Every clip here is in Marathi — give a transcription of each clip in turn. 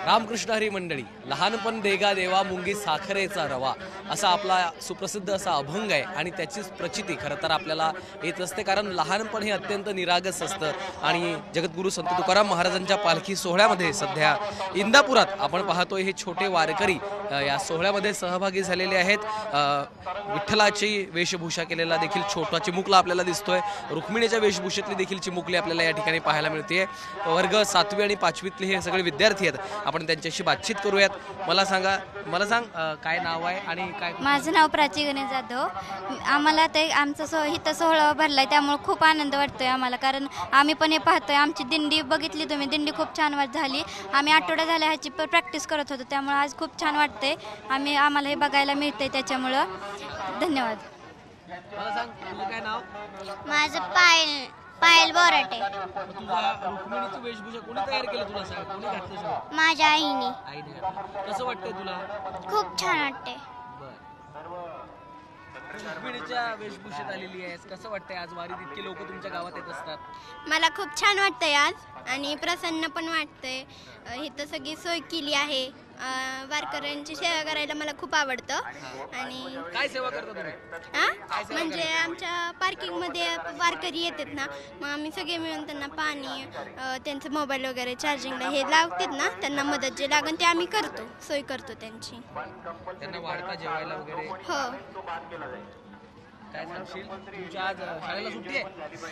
रामकृष्ण हरी मंडळी, लहानपण देगा देवा मुंगी साखरेचा रवा असा आपला सुप्रसिद्ध असा अभंग आहे आणि त्याचीच प्रचिती खरं तर आपल्याला येत असते, कारण लहानपण हे अत्यंत निरागस असतं। आणि जगद्गुरू संत तुकाराम महाराजांच्या पालखी सोहळ्यामध्ये सध्या इंदापुरात आपण पाहतोय हे छोटे वारकरी या सोहळ्यामध्ये सहभागी झालेले आहेत। विठ्ठलाची वेशभूषा केलेला देखील छोटा चिमुकला आपल्याला दिसतोय, रुक्मिणीच्या वेशभूषेतली देखील चिमुकली आपल्याला या ठिकाणी पाहायला मिळते। वर्ग 7वी आणि 5वीतले हे सगळे विद्यार्थी आहेत, आपण त्यांच्याशी बातचीत करूयात। मला सांग काय नाव आहे आणि काय? माझं नाव प्राची गणेश जाधव। आम्हाला ते आमचा इथं सोहळा भरलाय त्यामुळे खूप आनंद वाटतोय आम्हाला, कारण आम्ही पण हे पाहतोय। आमची दिंडी बघितली तुम्ही, दिंडी खूप छान झाली। आम्ही आठवडा झाला ह्याची प्रॅक्टिस करत होतो, त्यामुळे आज खूप छान वाटतंय। आम्हाला हे बघायला मिळतंय, त्याच्यामुळं धन्यवाद। मला सांग तुझं काय नाव? माझं पायल बोराटे। तुझा रुक्मिणीची वेशभूषा कोणी तयार केली तुला? सांग, कोणी घातलं सगळं? माझ्या आईने। आईने घातलं। कसं वाटतंय तुला? खूप छान वाटते। रुक्मिणीच्या वेशभूषेत आलेली आहेस, कसं वाटतंय आज वारीत इतके लोक तुमच्या गावात येत असतात? मला खूप छान वाटतंय आज आणि प्रसन्न पण वाटतंय। इथं सगळी सोय केली आहे, वारकऱ्यांची सेवा करायला मला खूप आवडतं। आणि काय सेवा करता तुम्ही? म्हणजे आमच्या पार्किंगमध्ये वारकरी येतात ना, मग आम्ही सगळे मिळून त्यांना पाणी, त्यांचं मोबाईल वगैरे चार्जिंगला हे लावतात ना, त्यांना मदत जे लागेल ते आम्ही करतो, सोय करतो त्यांची। त्यांना वाढता जेवायला वगैरे? हो। काय सांगशील? तुमच्या आज शाळेला सुट्टी आहे?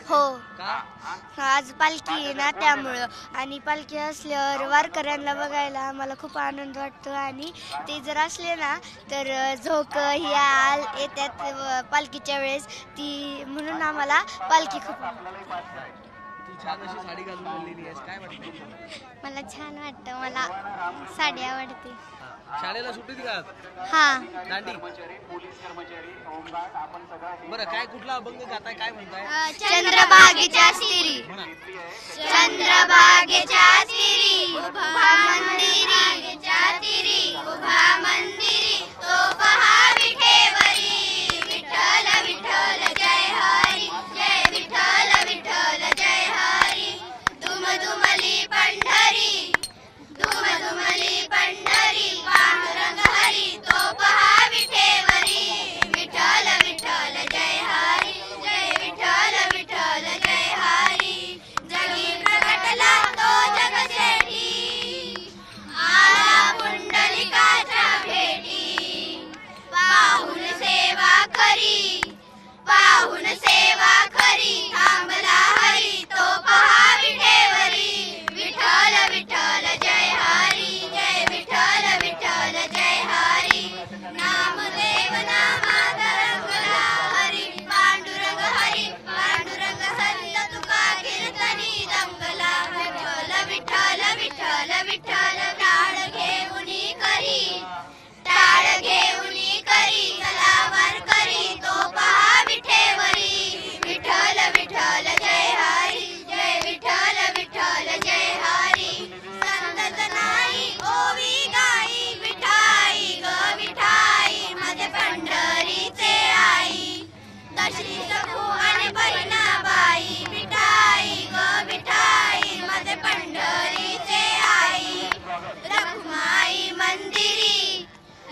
हो, का? आज पालखी आहे ना त्यामुळं, आणि पालखी असल्यावर वारकऱ्यांना बघायला आम्हाला खूप आनंद वाटतो। आणि ते जर असले ना तर झोक ही येतात पालखीच्या वेळेस, ती म्हणून आम्हाला पालखी खूप आवडते। तू छान अशी साडी घालून आलेली आहेस, काय वाटतं? मला छान वाटतं, मला साडी आवडते। शाळेला सुट्टी का? हा, दांडी। बरं, काय कुठला अभंग गाताय, काय म्हणताय? चंद्रभागेच्या स्त्री, चंद्रभागेच्या स्त्री उभा मंदिरी, उभा मंदिरी तो पहा विठेवरी, विठ्ठल विठ्ठल जय हरी, जय विठ्ठल विठ्ठल जय हरी। दुमदुमली पंढरी, दुमदुमली पंढरी पांडुरंग हरी तो पहा विठेवरी, विठ्ठल विठ्ठल जय हरी, जय विठ्ठल विठ्ठल जय हरी। जगी प्रगटला तो जगशेठी, आला पुंडलिकाच्या भेटी, पाहून सेवा खरी, पाहून सेवा खरी थांबला हरी तो पहा विठेवरी, विठ्ठल विठ्ठल जय हरी, जय विठ्ठल विठ्ठल जय हरी। नामदेव नामात रंगला हरी, पांडुरंग हरी, पांडुरंग संत तुका कीर्तनी दंगला, विठ्ठल विठ्ठल विठ्ठल विठ्ठल टाळ घेऊनी करी, टाळ घेऊनी करी चला वारकरी तो पहा विठेवरी, विठ्ठल विठ्ठल जय हरी, जय विठ्ठल विठ्ठल जय हरी। संतत नाही ओवी गाई, विठाई ग विठाई माझे पंढरीचे आई, दशरी सखू आणि बहिणाबाई, विठाई ग विठाई माझे पंढरीचे आई। रखुमाई मंदिरी,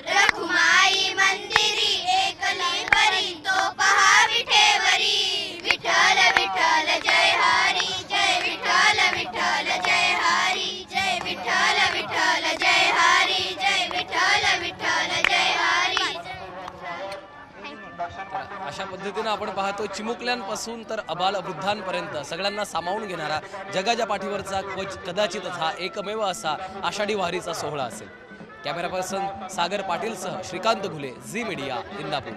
रखुमाई मंदिरी एकली परी तो पहा विठेवरी, विठ्ठल विठ्ठल जय हरी, जय विठ्ठल विठ्ठल जय हरी, जय विठ्ठल विठ्ठल जय हरी, जय विठ्ठल विठ्ठल जय हरी। अशा पद्धतीनं आपण पाहतो चिमुकल्यांपासून तर अबाल वृद्धांपर्यंत सगळ्यांना सामावून घेणारा जगाच्या पाठीवरचा कदाचितच हा एकमेव असा आषाढी वारीचा सोहळा असेल। कॅमेरा पर्सन सागर पाटीलसह श्रीकांत घुले, झी मीडिया, इंदापूर।